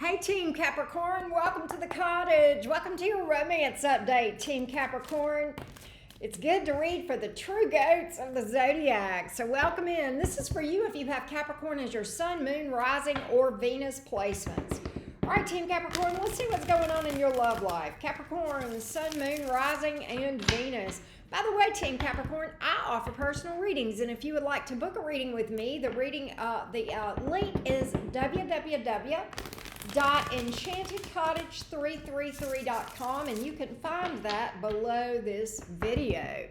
Hey Team Capricorn, welcome to the Cottage. Welcome to your romance update, Team Capricorn. It's good to read for the true goats of the zodiac, so welcome in. This is for you if you have Capricorn as your sun, moon, rising, or Venus placements. All right, Team Capricorn, let's see what's going on in your love life. Capricorn, sun, moon, rising, and Venus. By the way, Team Capricorn, I offer personal readings, and if you would like to book a reading with me, the link is www.enchantedcottage333.com, and you can find that below this video.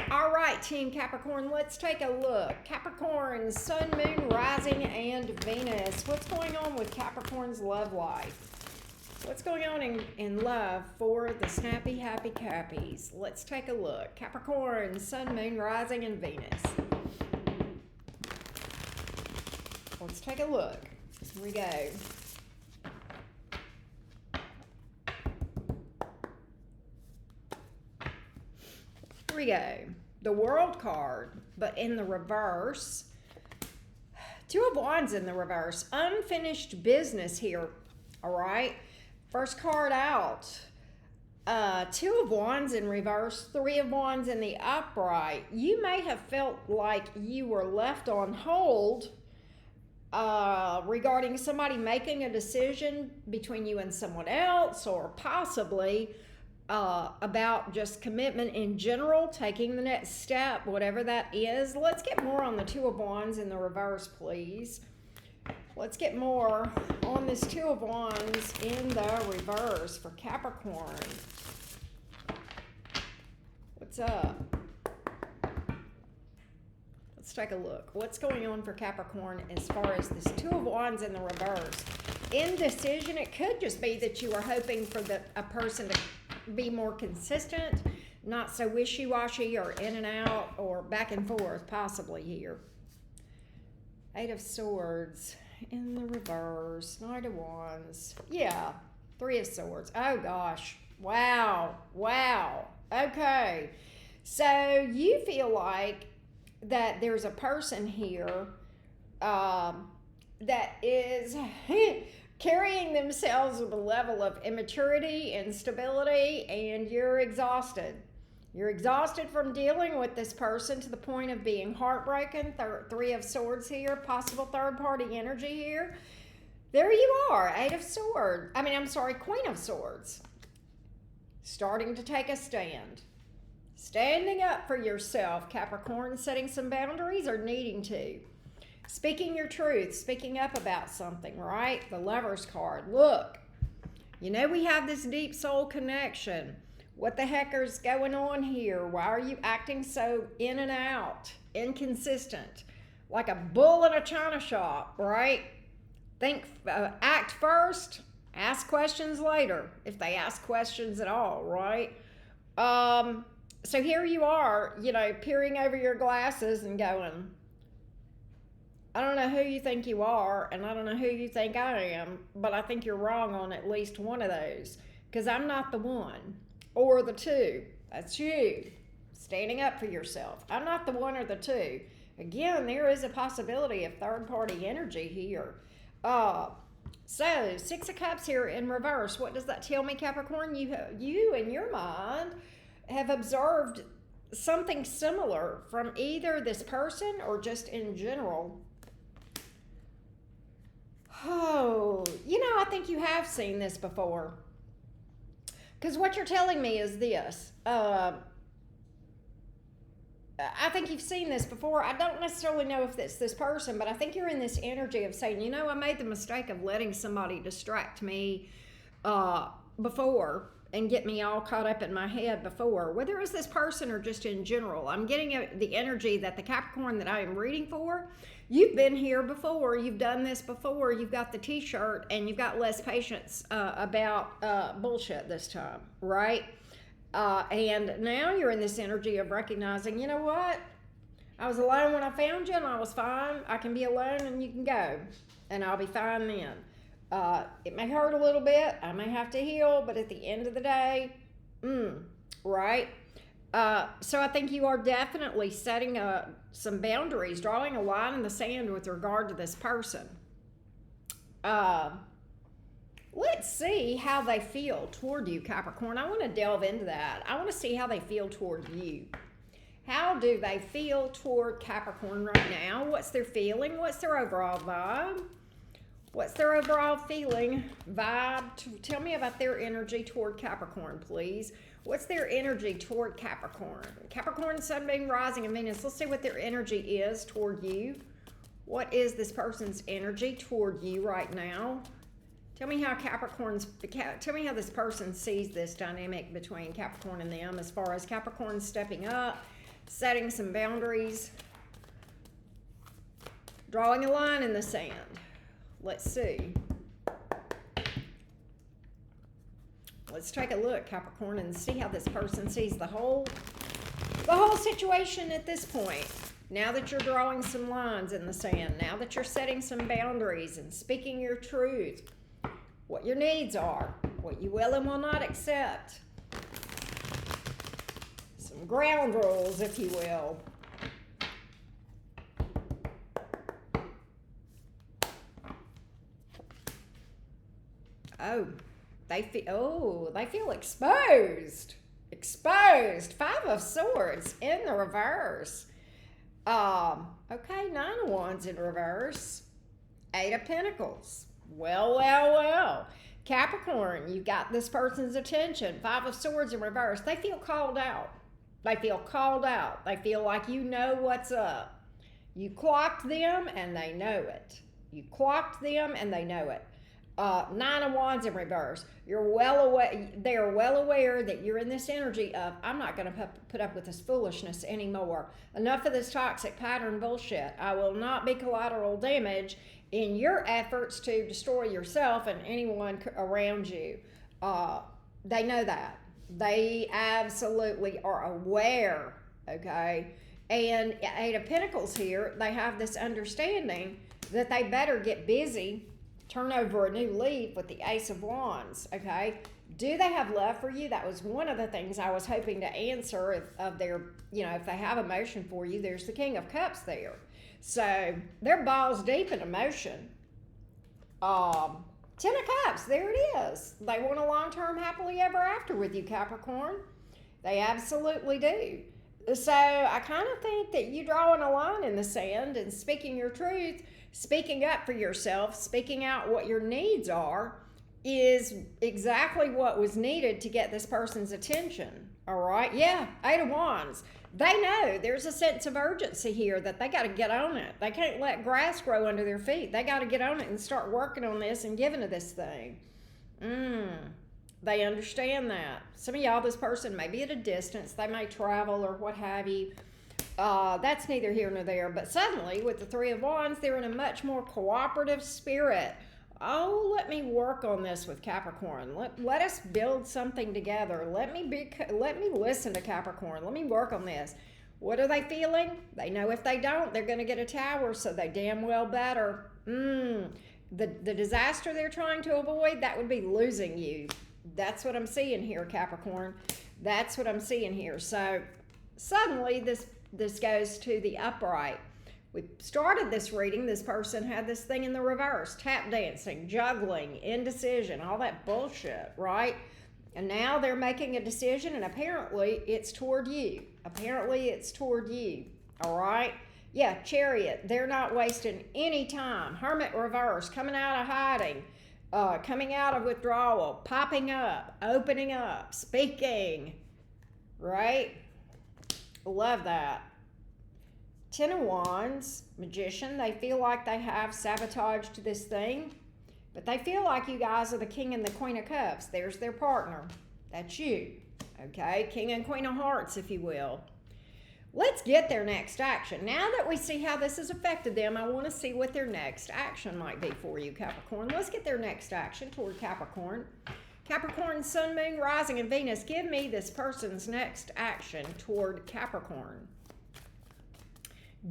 All right, Team Capricorn, let's take a look. Capricorn, sun, moon, rising, and Venus. What's going on with Capricorn's love life? What's going on in love for the snappy, happy Cappies? Let's take a look. Capricorn, sun, moon, rising, and Venus. Let's take a look. Here we go. Here we go. The World card, but in the reverse. Two of Wands in the reverse. Unfinished business here. All right. First card out. Two of Wands in reverse. Three of Wands in the upright. You may have felt like you were left on hold regarding somebody making a decision between you and someone else, or possibly about just commitment in general, taking the next step, whatever that is. Let's get more on the Two of Wands in the reverse, please. Let's get more on this Two of Wands in the reverse for Capricorn. What's up? Let's take a look. What's going on for Capricorn as far as this Two of Wands in the reverse? Indecision. It could just be that you are hoping for a person to be more consistent, not so wishy-washy or in and out or back and forth, possibly here. Eight of Swords in the reverse. Knight of Wands. Yeah. Three of Swords. Oh gosh. Wow. Okay. So you feel like that there's a person here that is carrying themselves with a level of immaturity, instability, and you're exhausted. You're exhausted from dealing with this person to the point of being heartbroken. Three of Swords here, possible third-party energy here. There you are, Queen of Swords. Starting to take a stand. Standing up for yourself, Capricorn, setting some boundaries or needing to. Speaking your truth, speaking up about something, right? The Lover's card. Look, you know we have this deep soul connection. What the heck is going on here? Why are you acting so in and out, inconsistent, like a bull in a china shop, right? Act first, ask questions later, if they ask questions at all, right? So here you are, peering over your glasses and going, I don't know who you think you are, and I don't know who you think I am, but I think you're wrong on at least one of those, because I'm not the one. Or the two. That's you. Standing up for yourself. I'm not the one or the two. Again, there is a possibility of third-party energy here. So, Six of Cups here in reverse. What does that tell me, Capricorn? You in your mind have observed something similar from either this person or just in general. Oh, I think you have seen this before. Because what you're telling me is this. I think you've seen this before. I don't necessarily know if it's this person, but I think you're in this energy of saying, I made the mistake of letting somebody distract me before and get me all caught up in my head before. Whether it's this person or just in general, I'm getting the energy that the Capricorn that I am reading for, you've been here before, you've done this before, you've got the t-shirt, and you've got less patience about bullshit this time, right? And now you're in this energy of recognizing, you know what? I was alone when I found you, and I was fine. I can be alone, and you can go, and I'll be fine then. It may hurt a little bit. I may have to heal, but at the end of the day, right? So I think you are definitely setting some boundaries, drawing a line in the sand with regard to this person. Let's see how they feel toward you, Capricorn. I want to delve into that. I want to see how they feel toward you. How do they feel toward Capricorn right now? What's their feeling? What's their overall vibe? What's their overall feeling, vibe? Tell me about their energy toward Capricorn, please. What's their energy toward Capricorn? Capricorn, Sun, Moon, Rising, and Venus. Let's see what their energy is toward you. What is this person's energy toward you right now? Tell me how tell me how this person sees this dynamic between Capricorn and them, as far as Capricorn stepping up, setting some boundaries, drawing a line in the sand. Let's see. Let's take a look, Capricorn, and see how this person sees the whole situation at this point. Now that you're drawing some lines in the sand, now that you're setting some boundaries and speaking your truth, what your needs are, what you will and will not accept. Some ground rules, if you will. They feel exposed. Exposed. 5 of Swords in the reverse. Okay, 9 of Wands in reverse. 8 of Pentacles. Well. Capricorn, you got this person's attention. 5 of Swords in reverse. They feel called out. They feel called out. They feel like you know what's up. You clocked them and they know it. You clocked them and they know it. 9 of Wands in reverse. They are well aware that you're in this energy of, I'm not going to put up with this foolishness anymore. Enough of this toxic pattern bullshit. I will not be collateral damage in your efforts to destroy yourself and anyone around you. They know that. They absolutely are aware, okay? And 8 of Pentacles here, they have this understanding that they better get busy, turn over a new leaf with the Ace of Wands, okay? Do they have love for you? That was one of the things I was hoping to answer of their, if they have emotion for you. There's the King of Cups there. So they're balls deep in emotion. 10 of Cups, there it is. They want a long-term happily ever after with you, Capricorn. They absolutely do. So I kind of think that you drawing a line in the sand and speaking your truth, speaking up for yourself, speaking out what your needs are, is exactly what was needed to get this person's attention. All right? Yeah, 8 of Wands. They know there's a sense of urgency here that they got to get on it. They can't let grass grow under their feet. They got to get on it and start working on this and giving to this thing. They understand that. Some of y'all, this person may be at a distance. They may travel or what have you. That's neither here nor there. But suddenly, with the 3 of Wands, they're in a much more cooperative spirit. Oh, let me work on this with Capricorn. Let us build something together. Let me listen to Capricorn. Let me work on this. What are they feeling? They know if they don't, they're going to get a tower, so they damn well better. The disaster they're trying to avoid, that would be losing you. That's what I'm seeing here, Capricorn. That's what I'm seeing here. So suddenly this goes to the upright. We started this reading, this person had this thing in the reverse, tap dancing, juggling, indecision, all that bullshit, right? And now they're making a decision, and apparently it's toward you. Apparently it's toward you, all right? Yeah, Chariot, they're not wasting any time. Hermit reverse, coming out of hiding, coming out of withdrawal, popping up, opening up, speaking, right? Love that. 10 of Wands, Magician, they feel like they have sabotaged this thing, but they feel like you guys are the King and the Queen of Cups. There's their partner. That's you, okay? King and Queen of Hearts, if you will. Let's get their next action. Now that we see how this has affected them, I want to see what their next action might be for you, Capricorn. Let's get their next action toward Capricorn. Capricorn, Sun, Moon, Rising, and Venus. Give me this person's next action toward Capricorn.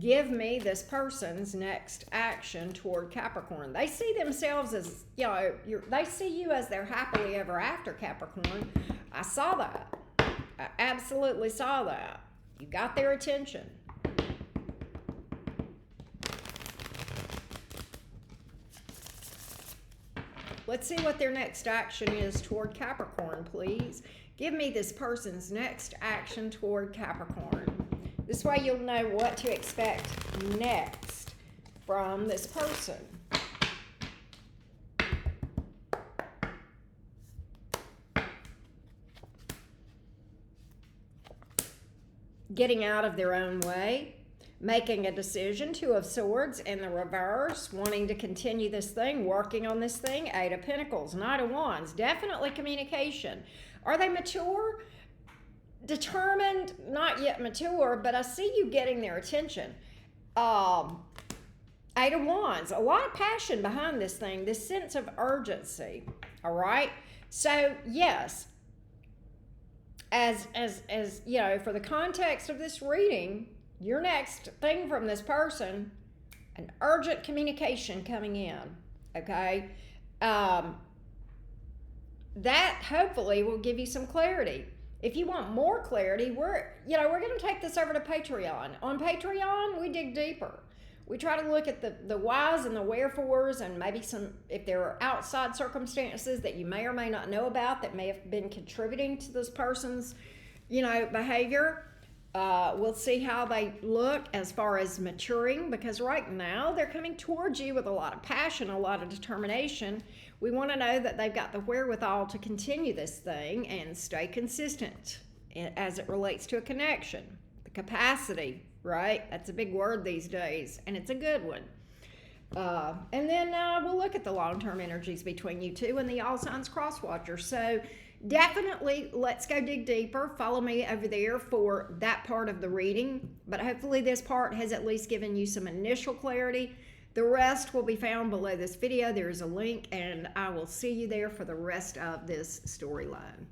Give me this person's next action toward Capricorn. They see themselves as, they see you as their happily ever after, Capricorn. I saw that. I absolutely saw that. You got their attention. let's see what their next action is toward Capricorn, please. Give me this person's next action toward Capricorn. This way you'll know what to expect next from this person. Getting out of their own way, making a decision, Two of Swords in the reverse, wanting to continue this thing, working on this thing, Eight of Pentacles, Knight of Wands, definitely communication. Are they mature? Determined? Not yet mature, but I see you getting their attention. Eight of Wands, a lot of passion behind this thing, this sense of urgency, all right? So, yes, as you know, for the context of this reading, your next thing from this person, an urgent communication coming in, okay? That hopefully will give you some clarity. If you want more clarity, we're going to take this over to Patreon. On Patreon, we dig deeper. We try to look at the whys and the wherefores, and maybe some, if there are outside circumstances that you may or may not know about that may have been contributing to this person's, behavior. We'll see how they look as far as maturing, because right now they're coming towards you with a lot of passion, a lot of determination. We want to know that they've got the wherewithal to continue this thing and stay consistent as it relates to a connection. The capacity, right? That's a big word these days, and it's a good one. And then we'll look at the long-term energies between you two and the All Signs Cross Watcher. So definitely, let's go dig deeper. Follow me over there for that part of the reading. But hopefully this part has at least given you some initial clarity. The rest will be found below this video. There's a link, and I will see you there for the rest of this storyline.